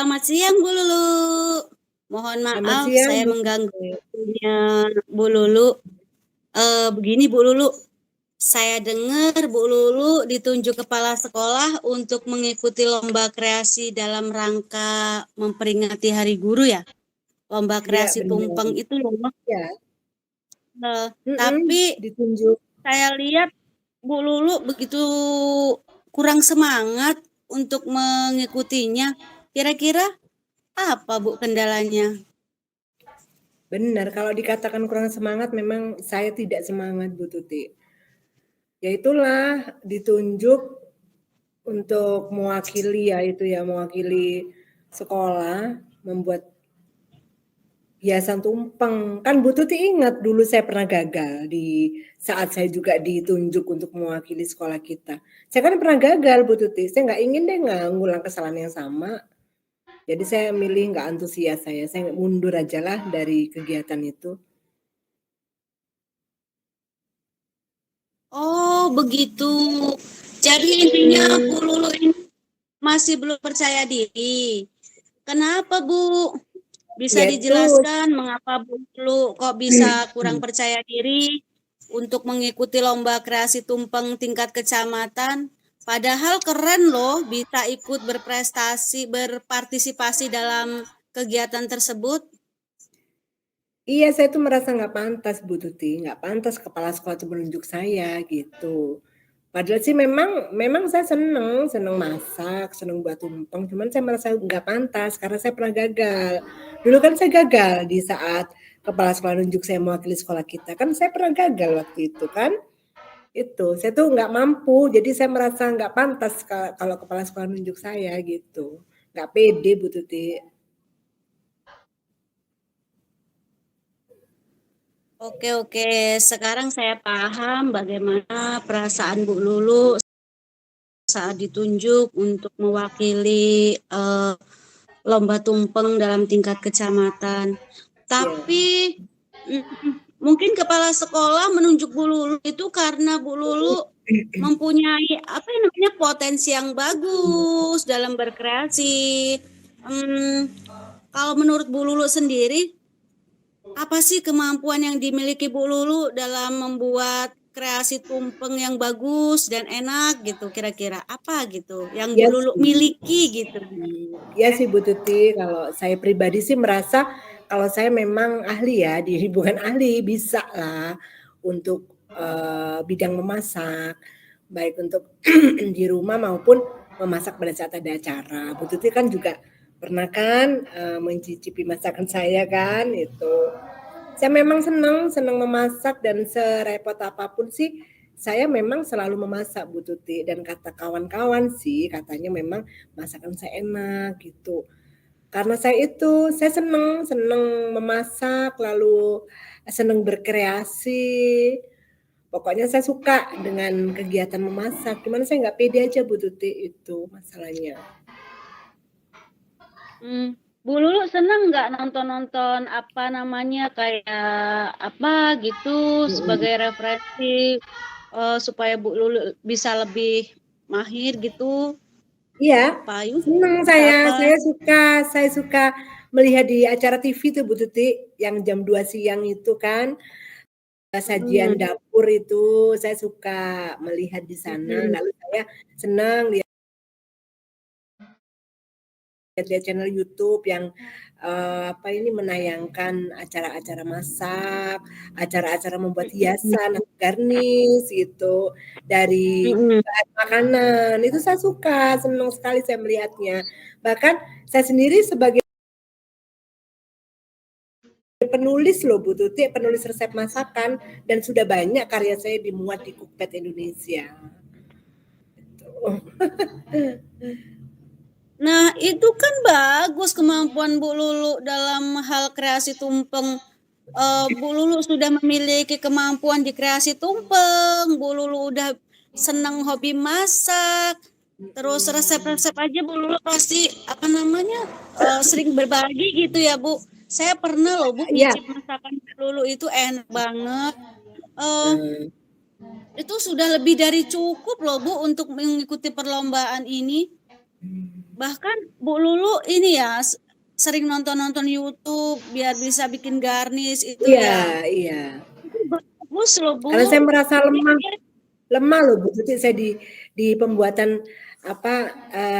Selamat siang Bu Lulu. Mohon Selamat maaf siang, saya Bu. mengganggu waktunya Bu Lulu. Begini Bu Lulu, saya dengar Bu Lulu ditunjuk kepala sekolah untuk mengikuti lomba kreasi dalam rangka memperingati Hari Guru ya. Lomba Iya, kreasi benar. tumpeng itu loh. Ya, Tapi ditunjuk. saya lihat Bu Lulu begitu kurang semangat untuk mengikutinya. Kira-kira apa Bu kendalanya? Benar, kalau dikatakan kurang semangat, memang saya tidak semangat, Bu Tuti. Ya itulah, ditunjuk untuk mewakili sekolah, membuat hiasan tumpeng. Kan Bu Tuti ingat dulu saya pernah gagal di saat saya juga ditunjuk untuk mewakili sekolah kita. Saya kan pernah gagal, Bu Tuti. Saya nggak ingin deh ngulang kesalahan yang sama. Jadi saya milih nggak antusias saya mundur aja lah dari kegiatan itu. Oh, begitu. Jadi intinya Bu Lulu ini masih belum percaya diri. Kenapa, Bu? Bisa Yaitu dijelaskan mengapa Bu Lulu kok bisa kurang percaya diri untuk mengikuti lomba kreasi tumpeng tingkat kecamatan? Padahal keren loh bisa ikut berpartisipasi dalam kegiatan tersebut. iya, saya tuh merasa nggak pantas, Bu Tuti, nggak pantas kepala sekolah itu menunjuk saya gitu. Padahal sih memang saya seneng masak, seneng buat tumpeng, cuman saya merasa nggak pantas karena saya pernah gagal. Dulu kan saya gagal di saat kepala sekolah nunjuk saya mewakili sekolah kita, kan saya pernah gagal waktu itu kan. Itu, saya tuh nggak mampu, jadi saya merasa nggak pantas kalau kepala sekolah nunjuk saya gitu. Nggak pede, Bu Tuti. Oke, sekarang saya paham bagaimana perasaan Bu Lulu saat ditunjuk untuk mewakili lomba tumpeng dalam tingkat kecamatan. Tapi mungkin kepala sekolah menunjuk Bu Lulu itu karena Bu Lulu mempunyai potensi yang bagus dalam berkreasi. Kalau menurut Bu Lulu sendiri, apa sih kemampuan yang dimiliki Bu Lulu dalam membuat kreasi tumpeng yang bagus dan enak gitu, kira-kira apa gitu yang Bu Ya Lulu sih. miliki gitu? Ya sih Bu Tuti, kalau saya pribadi sih merasa kalau saya memang ahli ya, bukan ahli, bisa lah untuk bidang memasak, baik untuk di rumah maupun memasak pada saat ada acara. Bu Tuti kan juga pernah kan mencicipi masakan saya kan, itu. Saya memang senang memasak dan serepot apapun sih, saya memang selalu memasak Bu Tuti, dan kata kawan-kawan sih katanya memang masakan saya enak gitu. Karena saya senang memasak, lalu senang berkreasi. Pokoknya saya suka dengan kegiatan memasak, cuman saya nggak pede aja Bu Tuti, itu masalahnya. Bu Lulu senang nggak nonton-nonton kayak apa gitu sebagai referensi supaya Bu Lulu bisa lebih mahir gitu? Iya, Apa senang apa? saya suka melihat di acara TV tuh Bu Tuti, yang jam 2 siang itu kan, sajian dapur itu, saya suka melihat di sana, lalu saya senang lihat channel YouTube yang menayangkan acara-acara masak, acara-acara membuat hiasan atau garnish gitu dari bahan makanan. Itu saya suka, senang sekali saya melihatnya. Bahkan saya sendiri sebagai penulis loh Bu Tuti, penulis resep masakan, dan sudah banyak karya saya dimuat di Cookpad Indonesia. Nah, itu kan bagus kemampuan Bu Lulu dalam hal kreasi tumpeng. Bu Lulu sudah memiliki kemampuan di kreasi tumpeng. Bu Lulu udah senang hobi masak. Terus resep-resep aja Bu Lulu pasti sering berbagi gitu ya Bu. Saya pernah loh Bu Ya, nyicip masakan Bu Lulu itu enak banget. Itu sudah lebih dari cukup loh Bu untuk mengikuti perlombaan ini. Bahkan Bu Lulu ini ya sering nonton-nonton YouTube biar bisa bikin garnish itu Iya, ya. iya. Itu bagus loh Bu. Karena saya merasa Jadi lemah, lemah loh Bu Tuti saya di pembuatan apa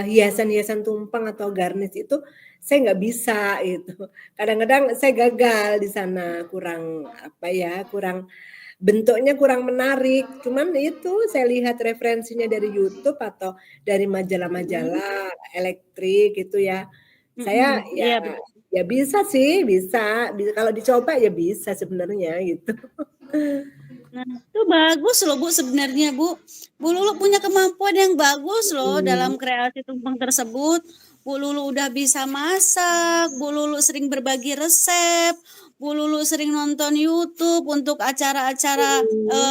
hiasan-hiasan tumpeng atau garnish itu saya nggak bisa itu. Kadang-kadang saya gagal di sana, kurang apa ya, kurang bentuknya kurang menarik. Cuman itu saya lihat referensinya dari YouTube atau dari mhm, majalah-majalah elektrik gitu ya. Saya mhm, ya iya betul. ya bisa sih, bisa. Kalau dicoba ya bisa sebenarnya gitu. Nah, itu bagus loh Bu sebenarnya Bu. Bu Lulu punya kemampuan yang bagus loh Hmm. dalam kreasi tumpeng tersebut. Bu Lulu udah bisa masak, Bu Lulu sering berbagi resep, Bu Lulu sering nonton YouTube untuk acara-acara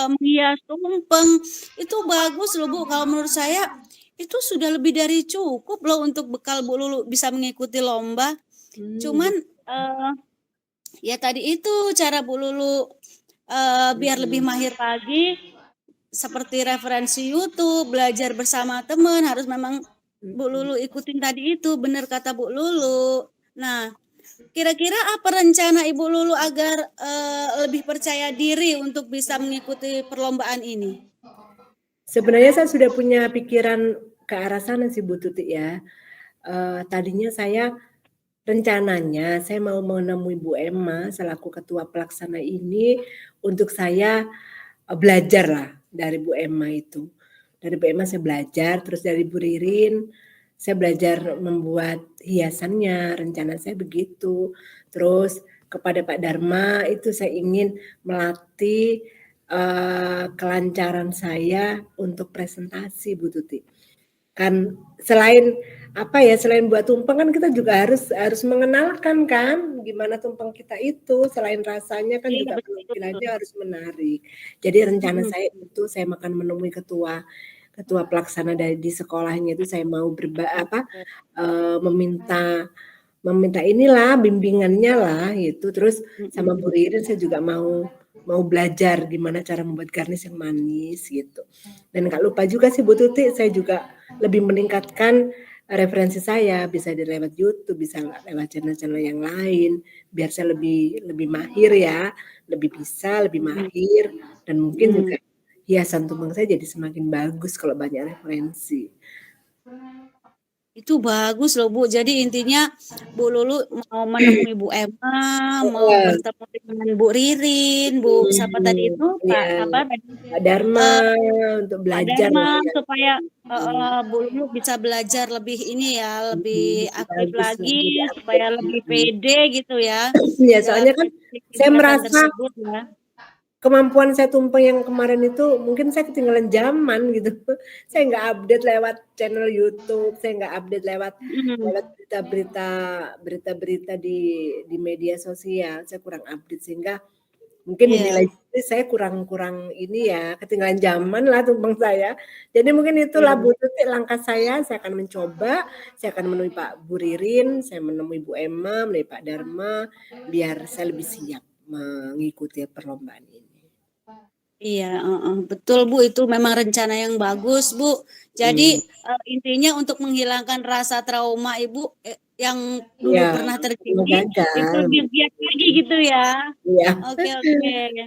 menghias tumpeng. Itu bagus loh Bu. Kalau menurut saya itu sudah lebih dari cukup loh untuk bekal Bu Lulu bisa mengikuti lomba. Hmm, Cuman eh, ya tadi itu cara Bu Lulu biar lebih mhm, mahir lagi seperti referensi YouTube, belajar bersama teman, harus memang Bu mhm. Lulu ikutin tadi itu, benar kata Bu Lulu. Nah, kira-kira apa rencana Ibu Lulu agar lebih percaya diri untuk bisa mengikuti perlombaan ini? Sebenarnya saya sudah punya pikiran ke arah sana sih Bu Tuti ya. Tadinya saya rencananya saya mau menemui Bu Emma selaku ketua pelaksana ini untuk saya belajar lah dari Bu Emma itu. Dari Bu Emma saya belajar, terus dari Bu Ririn saya belajar membuat hiasannya, rencana saya begitu. Terus kepada Pak Dharma itu saya ingin melatih kelancaran saya untuk presentasi Bu Tuti. Kan selain apa ya, selain buat tumpeng kan kita juga harus harus mengenalkan kan gimana tumpeng kita itu, selain rasanya kan Iya juga betul. penampilannya harus menarik. Jadi rencana Mm-mm. saya itu saya akan menemui ketua ketua pelaksana dari di sekolahnya itu saya mau meminta meminta inilah bimbingannya lah gitu. Terus sama Bu Mm-mm. Ririn saya juga mau mau belajar gimana cara membuat garnish yang manis gitu. Dan nggak lupa juga sih Bu Tuti, saya juga lebih meningkatkan referensi saya bisa lewat YouTube, bisa lewat channel-channel yang lain, biar saya lebih lebih mahir ya, lebih bisa, lebih Mm-mm. mahir, dan mungkin Mm-mm. juga hiasan tumpeng saya jadi semakin bagus kalau banyak referensi. Itu bagus loh Bu. Jadi intinya Bu Lulu mau menemui Bu Emma, mau Heeh, bertemu dengan Bu Ririn, Bu siapa tadi mhm, itu Pak iya, apa tadi Pak Dharma eh, untuk Pak belajar Dharma lah ya, supaya mhm, Bu Lulu bisa belajar lebih ini ya, lebih lebih aktif bagus lagi lagi, lebih supaya update, lebih mhm. pede gitu ya Ya dalam soalnya kan mengikuti saya kegiatan merasa tersebut ya. kemampuan saya tumpeng yang kemarin itu mungkin saya ketinggalan zaman gitu. Saya nggak update lewat channel YouTube, saya nggak update lewat Mm, lewat berita-berita di media sosial, saya kurang update sehingga mungkin dinilai iya, saya kurang kurang ini ya, ketinggalan zaman lah tumpeng saya. Jadi mungkin itulah iya. Bu Tuti langkah saya akan mencoba, saya akan menemui Pak Bu Ririn, saya menemui Bu Emma, menemui Pak Dharma, biar saya lebih siap mengikuti perlombaan ini. Iya, betul Bu, itu memang rencana yang bagus Bu. Jadi Hmm, intinya untuk menghilangkan rasa trauma Ibu yang dulu iya, pernah mau terjadi itu gagal. lebih giat lagi gitu ya. Iya. Oke oke.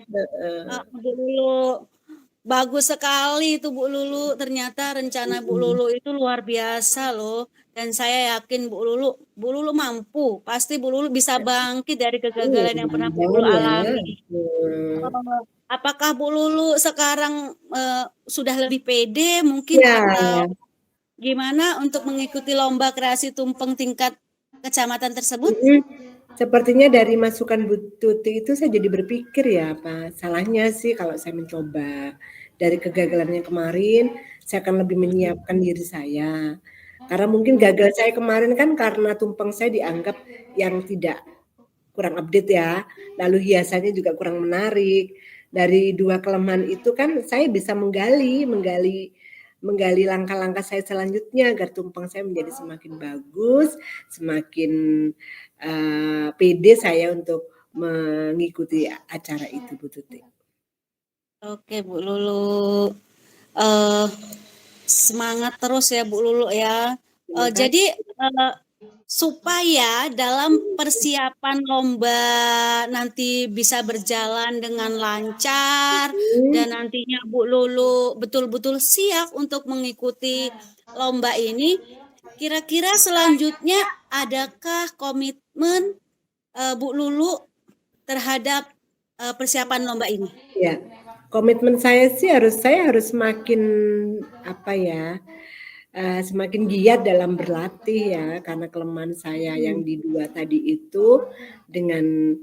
Heeh. Bu Lulu, bagus sekali itu Bu Lulu. Ternyata rencana Bu Mhm. Lulu itu luar biasa loh. Dan saya yakin Bu Lulu mampu. Pasti Bu Lulu bisa bangkit dari Iya, kegagalan yang pernah Bu Lulu mudah-mudahan ya. alami. Hmm. Apakah Bu Lulu sekarang sudah lebih pede mungkin Ya, atau gimana untuk mengikuti lomba kreasi tumpeng tingkat kecamatan tersebut? mhm. Sepertinya dari masukan Bu Tuti itu saya jadi berpikir ya, apa salahnya sih kalau saya mencoba. Dari kegagalannya kemarin, saya akan lebih Mm-mm, menyiapkan diri saya. Karena mungkin mm-mm. gagal saya kemarin kan karena tumpeng saya dianggap yang tidak kurang update ya, lalu hiasannya juga kurang menarik. Dari 2 kelemahan itu kan saya bisa menggali menggali menggali langkah-langkah saya selanjutnya agar tumpeng saya menjadi semakin bagus, semakin, pede saya untuk mengikuti acara itu, Bu Tuti. Oke Bu Lulu, eh semangat terus ya Bu Lulu ya. Terima kasih. Jadi, supaya dalam persiapan lomba nanti bisa berjalan dengan lancar dan nantinya Bu Lulu betul-betul siap untuk mengikuti lomba ini, kira-kira selanjutnya adakah komitmen, Bu Lulu terhadap, persiapan lomba ini? Ya, komitmen saya sih saya harus semakin apa ya, semakin giat dalam berlatih ya, karena kelemahan saya yang di 2 tadi itu dengan,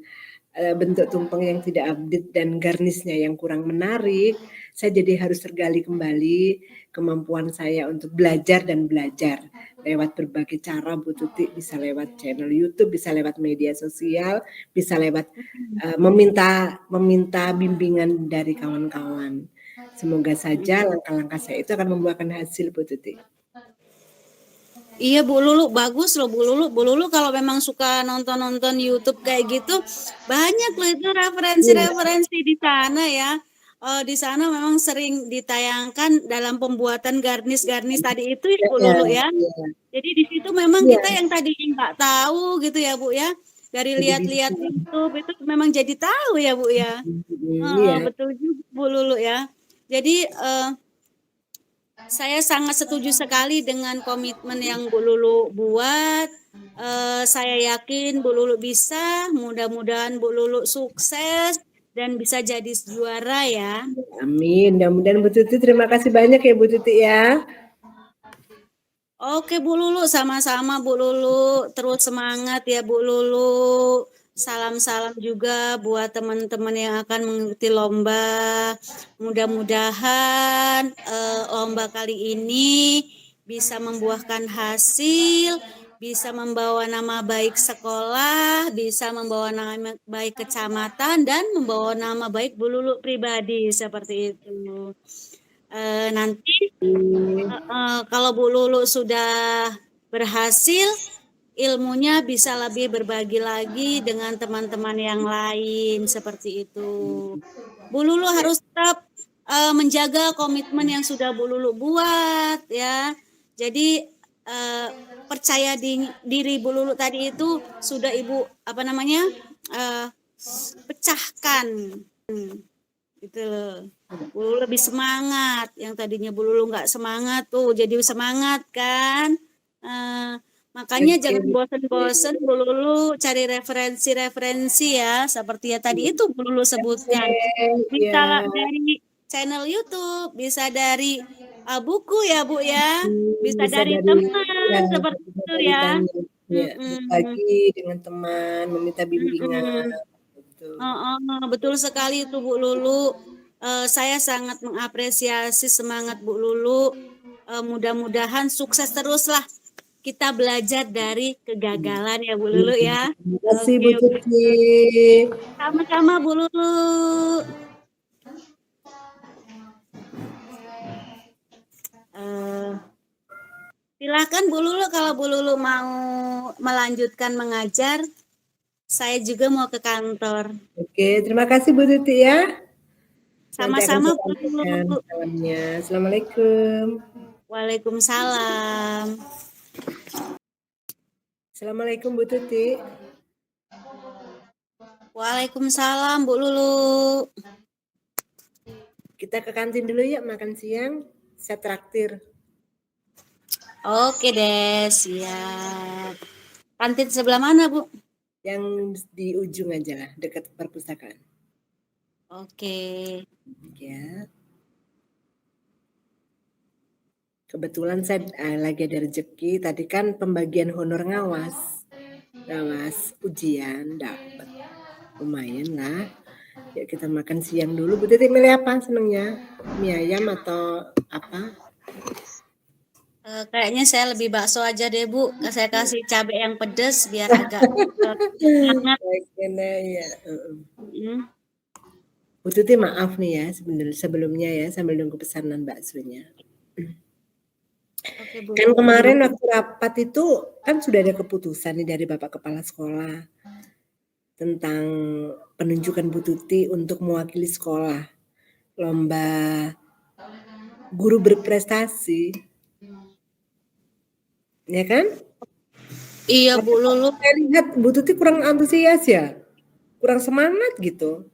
bentuk tumpeng yang tidak update dan garnisnya yang kurang menarik, saya jadi harus tergali kembali kemampuan saya untuk belajar dan belajar lewat berbagai cara Bu Tuti, bisa lewat channel YouTube, bisa lewat media sosial, bisa lewat, meminta bimbingan dari kawan-kawan. Semoga saja langkah-langkah saya itu akan membuahkan hasil Bu Tuti. Iya Bu Lulu, bagus loh Bu Lulu. Bu Lulu kalau memang suka nonton-nonton YouTube kayak gitu, banyak loh itu Iya. referensi-referensi di sana ya. Di sana memang sering ditayangkan dalam pembuatan garnis-garnis tadi itu ya Bu Lulu ya. Iya. Jadi di situ memang Iya, kita yang tadinya nggak tahu gitu ya Bu ya, dari jadi lihat-lihat bisa. YouTube itu memang jadi tahu ya Bu ya. Iya. Betul juga Bu Lulu ya. Jadi saya sangat setuju sekali dengan komitmen yang Bu Lulu buat. Saya yakin Bu Lulu bisa. Mudah-mudahan Bu Lulu sukses dan bisa jadi juara ya. Amin. Mudah-mudahan Bu Tuti, terima kasih banyak ya Bu Tuti ya. Oke Bu Lulu, sama-sama Bu Lulu. Terus semangat ya Bu Lulu. Salam-salam juga buat teman-teman yang akan mengikuti lomba. Mudah-mudahan lomba kali ini bisa membuahkan hasil, bisa membawa nama baik sekolah, bisa membawa nama baik kecamatan, dan membawa nama baik Bu Lulu pribadi seperti itu. Nanti kalau Bu Lulu sudah berhasil, ilmunya bisa lebih berbagi lagi dengan teman-teman yang lain seperti itu. Bu Lulu harus tetap menjaga komitmen yang sudah Bu Lulu buat ya. Jadi percaya diri Bu Lulu tadi itu sudah Ibu pecahkan gitu loh. Bu Lulu lebih semangat, yang tadinya Bu Lulu nggak semangat tuh jadi semangat kan. Makanya jangan bosen-bosen Bu Lulu cari referensi-referensi ya, seperti ya tadi itu Bu Lulu sebutkan. Bisa Iya. dari channel YouTube, bisa dari buku ya Bu ya, bisa Bisa dari dari ya, teman seperti bisa itu dari ya. banyak ya, Mm-mm. berbagi dengan teman, meminta bimbingan, Mm-mm. betul. Betul sekali itu Bu Lulu. Saya sangat mengapresiasi semangat Bu Lulu. Mudah-mudahan sukses teruslah kita belajar dari kegagalan ya Bu Lulu ya. Terima kasih Bu Oke, Tuti. sama-sama Bu Lulu. Silakan Bu Lulu kalau Bu Lulu mau melanjutkan mengajar. Saya juga mau ke kantor. Oke, terima kasih Bu Tuti ya. Nanti akan Sama-sama saya Bu sampaikan Lulu. salamnya. Assalamualaikum. Waalaikumsalam. Assalamualaikum Bu Tuti. Waalaikumsalam Bu Lulu. Kita ke kantin dulu yuk makan siang. Saya traktir. Oke deh, siap. Kantin sebelah mana Bu? Yang di ujung aja lah, dekat perpustakaan. Oke. Ya. Kebetulan saya lagi ada rezeki. Tadi kan pembagian honor ngawas ujian dapat. Lumayan lah. Ya kita makan siang dulu. Bu Titi milih apa senengnya? Mie ayam atau apa? Kayaknya saya lebih bakso aja deh Bu. Saya kasih cabai yang pedas biar agak hangat. Ya. Hmm. Bu Tuti maaf nih ya sebelumnya ya sambil nunggu pesanan baksonya. Oke, Bu. Kan kemarin waktu rapat itu kan sudah ada keputusan nih dari Bapak Kepala Sekolah tentang penunjukan Bu Tuti untuk mewakili sekolah lomba guru berprestasi. Ya kan? Iya Tapi Bu kok Lulu. saya lihat Bu Tuti kurang antusias ya, kurang semangat gitu.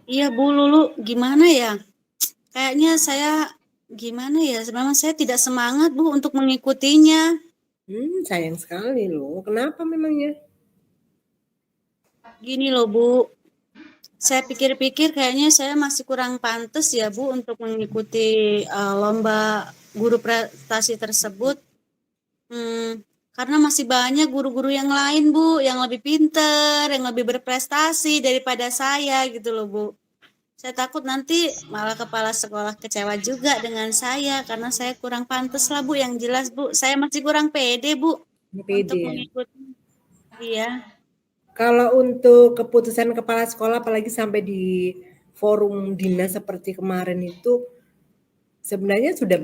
Iya Bu Lulu, gimana ya? Kayaknya saya gimana ya? Memang saya tidak semangat Bu untuk mengikutinya. Sayang sekali loh. Kenapa memangnya? Gini loh Bu, saya pikir-pikir kayaknya saya masih kurang pantas ya Bu untuk mengikuti lomba guru prestasi tersebut. Karena masih banyak guru-guru yang lain Bu, yang lebih pinter, yang lebih berprestasi daripada saya gitu loh Bu. Saya takut nanti malah kepala sekolah kecewa juga dengan saya karena saya kurang pantas lah Bu, yang jelas Bu. Saya masih kurang pede Bu untuk PD ya. mengikuti. Iya. Kalau untuk keputusan kepala sekolah apalagi sampai di forum dinas seperti kemarin itu sebenarnya sudah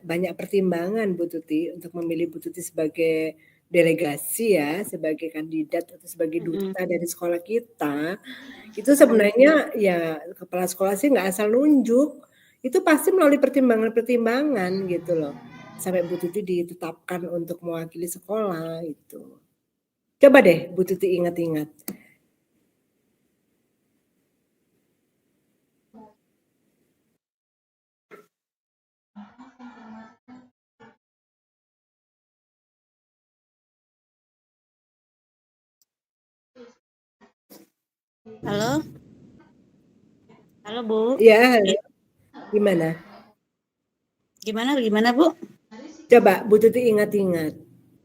banyak pertimbangan Bu Tuti untuk memilih Bu Tuti sebagai delegasi ya, sebagai kandidat atau sebagai Mm-mm. duta dari sekolah kita. Itu Mm-mm. sebenarnya ya kepala sekolah sih nggak asal nunjuk, itu pasti melalui pertimbangan-pertimbangan gitu loh, sampai Bu Tuti ditetapkan untuk mewakili sekolah itu. Coba deh Bu Tuti ingat-ingat. Halo? Halo Bu? Iya, halo, gimana? Gimana Bu? Coba Bu Tuti ingat-ingat,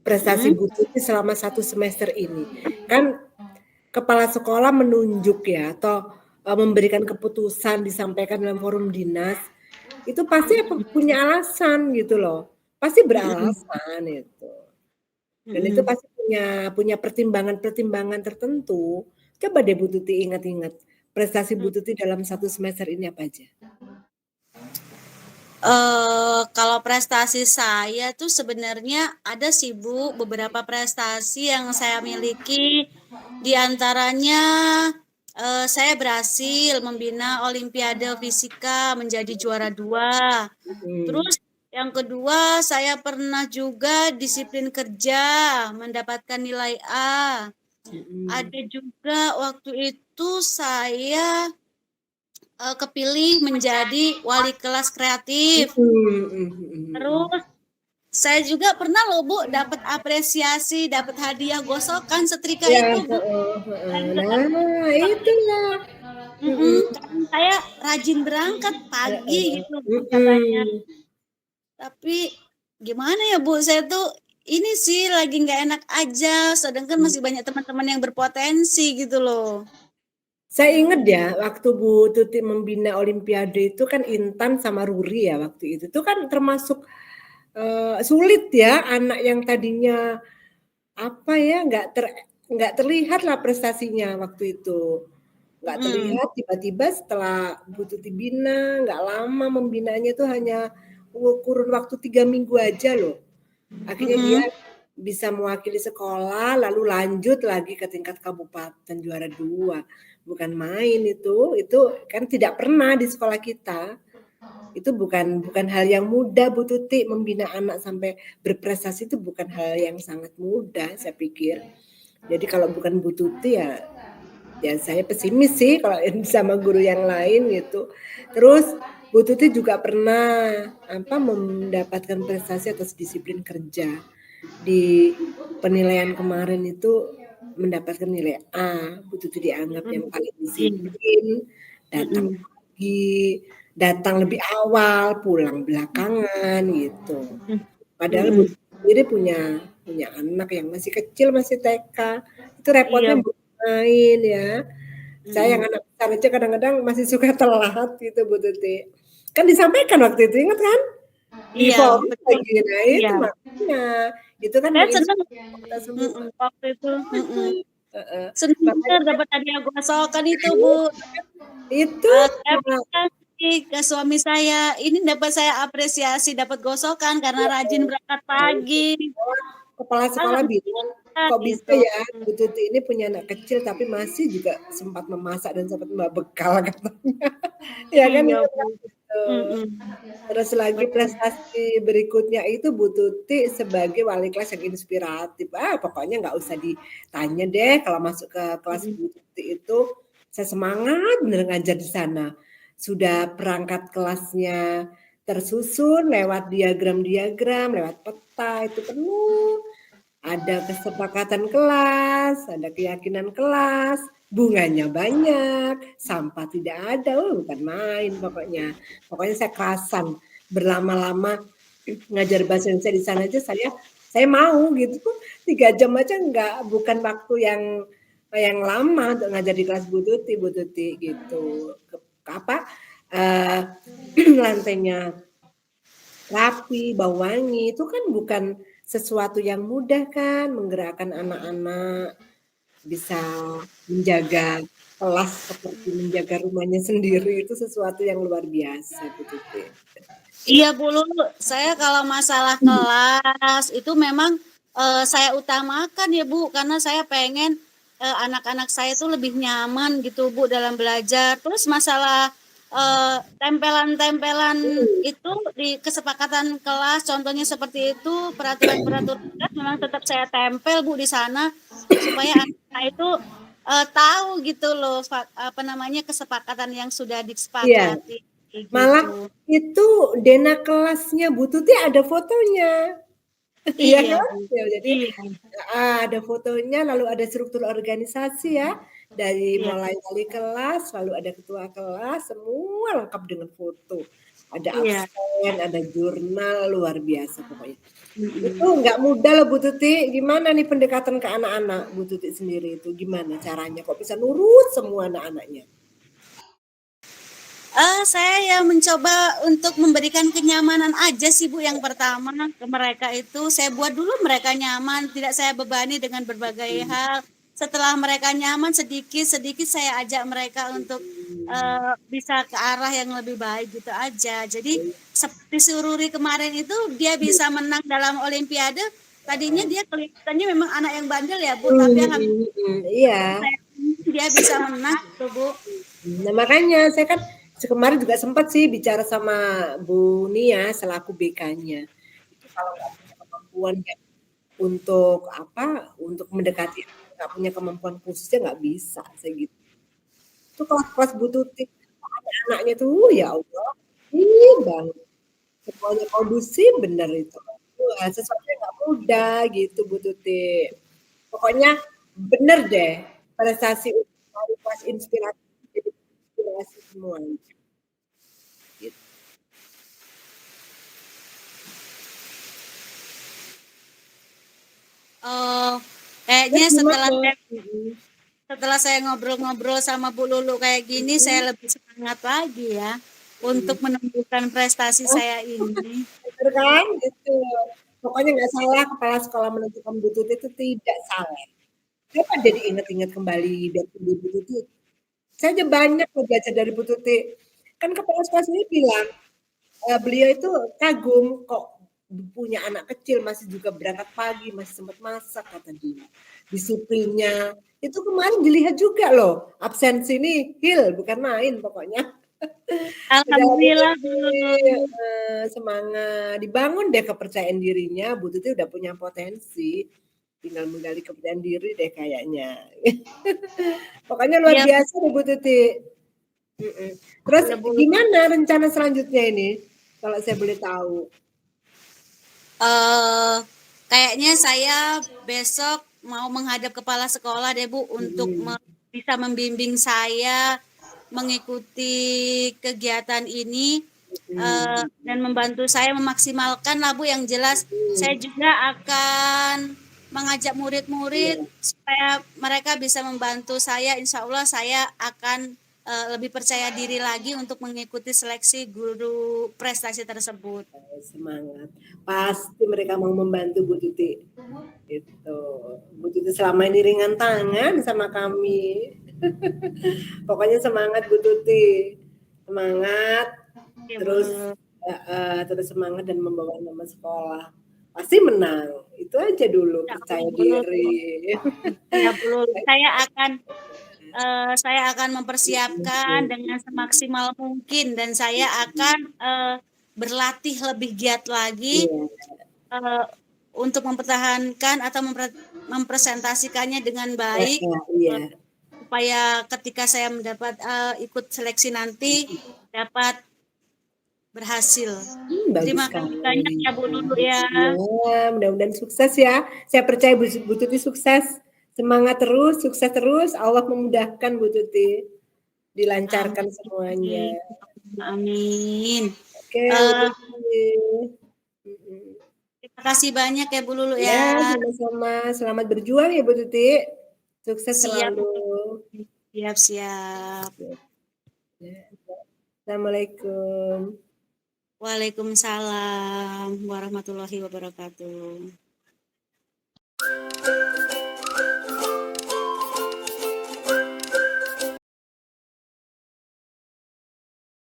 prestasi Mm-mm. Bu Tuti selama 1 semester ini. Kan kepala sekolah menunjuk ya atau, memberikan keputusan disampaikan dalam forum dinas, itu pasti punya alasan gitu loh, pasti Mm-mm. beralasan itu. Dan itu Mm-mm. pasti punya pertimbangan-pertimbangan tertentu. Coba deh Bu Tuti ingat-ingat, prestasi Bu Tuti dalam 1 semester ini apa aja? Kalau prestasi saya tuh sebenarnya ada sih Bu, beberapa prestasi yang saya miliki. Di antaranya saya berhasil membina Olimpiade Fisika menjadi juara 2. Mhm, Terus yang kedua, saya pernah juga disiplin kerja mendapatkan nilai A. mhm. Ada juga waktu itu saya kepilih menjadi wali kelas kreatif. Mhm mhm mhm mhm. Terus saya juga pernah loh Bu dapat apresiasi, dapat hadiah gosokan setrika Iya, itu Bu. heeh heeh. Dan Nah, itulah. Mhm. karena saya rajin berangkat pagi Heeh. gitu Bu katanya. Mhm. Tapi gimana ya Bu, saya tuh ini sih lagi nggak enak aja, sedangkan masih banyak teman-teman yang berpotensi gitu loh. Saya inget ya, waktu Bu Tuti membina olimpiade itu kan Intan sama Ruri ya waktu itu. Itu kan termasuk, sulit ya, anak yang tadinya, apa ya, nggak terlihat lah prestasinya waktu itu. Nggak Mm-mm. terlihat, tiba-tiba setelah Bu Tuti bina, nggak lama membinanya itu hanya kurun waktu 3 minggu aja loh. Akhirnya dia Mm-mm. bisa mewakili sekolah, lalu lanjut lagi ke tingkat kabupaten juara 2. Bukan main itu kan tidak pernah di sekolah kita. Itu bukan bukan hal yang mudah Bu Tuti, membina anak sampai berprestasi itu bukan hal yang sangat mudah saya pikir. Jadi kalau bukan Bu Tuti ya saya pesimis sih kalau sama guru yang lain gitu. Terus Bu Tuti juga pernah mendapatkan prestasi atas disiplin kerja. Di penilaian kemarin itu mendapatkan nilai A, Bu Tuti dianggap yang Mm-mm. paling Iya. disiplin, datang Mm-mm. pagi, datang lebih awal, pulang belakangan gitu. Padahal Bu Mm-mm. Tuti sendiri punya punya anak yang masih kecil, masih TK, itu repotnya Iya. bukan main ya. Saya yang Mm-mm. anak besar aja kadang-kadang masih suka telat gitu Bu Tuti. Kan disampaikan waktu itu, ingat kan? Di Iya, forum betul. lagi, nah Iya. itu makanya, itu kan Saya senang menginspirasi kita semua. waktu itu. Heeh, Senang bener makanya dapat hadiah gosokan itu, Bu. itu itu Saya bilang sih ke suami saya, ini dapat saya apresiasi, dapat gosokan karena rajin berangkat pagi. kepala sekolah bilang, Alhamdulillah "Kok bisa gitu. ya Bu Tuti ini punya anak kecil tapi masih juga sempat memasak dan sempat membawa bekal," katanya. Ya kan Iya, itu kan Bu. Mhm. Terus lagi Betul. prestasi berikutnya itu Bu Tuti sebagai wali kelas yang inspiratif. Pokoknya nggak usah ditanya deh kalau masuk ke kelas Mhm. Bu Tuti itu saya semangat bener ngajar di sana. Sudah perangkat kelasnya tersusun lewat diagram-diagram, lewat peta itu penuh. Ada kesepakatan kelas, ada keyakinan kelas, bunganya banyak, sampah tidak ada, bukan main pokoknya. Pokoknya saya kerasan, berlama-lama ngajar bahasa Indonesia di sana aja saya mau gitu, 3 jam aja enggak, bukan waktu yang lama untuk ngajar di kelas Bu Tuti gitu. Apa, lantainya rapi, bau wangi, itu kan bukan sesuatu yang mudah kan, menggerakkan anak-anak, bisa menjaga kelas seperti menjaga rumahnya sendiri, itu sesuatu yang luar biasa, Bu Tuti. Iya Bu Lulu, saya kalau masalah kelas itu memang, saya utamakan ya Bu, karena saya pengen, anak-anak saya itu lebih nyaman gitu Bu dalam belajar. Terus masalah, tempelan-tempelan itu di kesepakatan kelas, contohnya seperti itu, peraturan-peraturan kelas memang tetap saya tempel Bu di sana, supaya anak-anak itu, tahu gitu loh apa namanya, kesepakatan yang sudah Iya, disepakati, kayak malah gitu. itu Dena kelasnya Bu Tuti ada fotonya. Iya Iya, kan? Bu. Ya, jadi Iya, ada fotonya, lalu ada struktur organisasi ya, dari iya, mulai wali kelas, lalu ada ketua kelas, semua lengkap dengan foto. Ada iya, absen, ada jurnal, luar biasa pokoknya. Itu mhm. nggak mudah loh Bu Tuti, gimana nih pendekatan ke anak-anak Bu Tuti sendiri itu, gimana caranya kok bisa nurut semua anak-anaknya? Saya ya mencoba untuk memberikan kenyamanan aja sih, Bu, yang pertama ke mereka itu, saya buat dulu mereka nyaman, tidak saya bebani dengan berbagai hal. Setelah mereka nyaman sedikit-sedikit saya ajak mereka untuk, bisa ke arah yang lebih baik gitu aja. Jadi seperti si Ruri kemarin itu dia bisa menang dalam olimpiade, tadinya dia kelihatannya memang anak yang bandel ya, Bu, tapi Iya. saya dia bisa menang gitu, Bu. Nah, makanya saya kan kemarin juga sempat sih bicara sama Bu Nia selaku BK-nya. Itu kalau nggak punya kemampuan kayak untuk apa, untuk mendekati anak, nggak punya kemampuan khususnya nggak bisa, saya gitu. Itu kelas-kelas Bu Tuti, anak-anaknya tuh ya Allah, ih banget, semuanya kondusif bener itu. Wah, sesuatu yang nggak mudah gitu Bu Tuti. Pokoknya bener deh, prestasi untuk kelas inspiratif jadi inspirasi semua. Gitu. Oh, Terus kayaknya gimana? Mhm. setelah saya ngobrol-ngobrol sama Bu Lulu kayak gini, saya Mhm. lebih semangat lagi ya untuk Mhm. menumbuhkan prestasi Oh, saya ini. bener kan? Gitu. Pokoknya nggak salah kepala sekolah menentukan butut itu tidak salah. Kenapa jadi ingat-ingat kembali dari Bu Tuti? Saya aja banyak loh belajar dari Bu Tuti. Kan kepala sekolah sendiri bilang, beliau itu kagum kok punya anak kecil masih juga berangkat pagi, masih sempat masak kata dia. Disiplinnya itu kemarin dilihat juga loh, absensi ini hil bukan main pokoknya. Udah Bu Alhamdulillah Tuti, Bu Lulu. semangat, dibangun deh kepercayaan dirinya, Bu Tuti udah punya potensi, tinggal menggali kepercayaan diri deh kayaknya. Pokoknya luar Iya, biasa deh Bu Tuti. Mhm. Terus iya Bu Lulu. gimana rencana selanjutnya ini? Kalau saya boleh tahu. Eh, kayaknya saya besok mau menghadap kepala sekolah deh Bu untuk Mhm. bisa membimbing saya mengikuti kegiatan ini Mhm. dan membantu saya memaksimalkan lah Bu. Yang jelas saya Mhm. juga akan mengajak murid-murid Iya, supaya mereka bisa membantu saya. Insya Allah saya akan lebih percaya diri lagi untuk mengikuti seleksi guru prestasi tersebut. semangat. Pasti mereka mau membantu Bu Tuti. Gitu. Bu Tuti selama ini ringan tangan sama kami. Pokoknya semangat Bu Tuti. Semangat, Oke, Bu terus Lulu. terus semangat dan membawa nama sekolah. Pasti menang. Itu aja dulu, Ya percaya Allah, Bu Lulu. diri. Ya, Bu Lulu. Saya akan saya akan mempersiapkan dengan semaksimal mungkin dan saya akan berlatih lebih giat lagi Iya, untuk mempertahankan atau mempresentasikannya dengan baik heeh, iya. supaya ketika saya mendapat ikut seleksi nanti dapat berhasil. Bagus Terima kasih sekali. banyak ya Bu Lulu ya. Iya, mudah-mudahan sukses ya. Saya percaya Bu Tuti sukses. Semangat terus, sukses terus. Allah memudahkan Bu Tuti. Dilancarkan semuanya. Amin. Amin. Oke, Bu Eh, Tuti. Mhm. terima kasih banyak ya Bu Lulu Ya, ya. sama-sama. Selamat berjuang ya Bu Tuti. Sukses Siap, selalu. siap, siap. Ya. Assalamualaikum. Waalaikumsalam warahmatullahi wabarakatuh.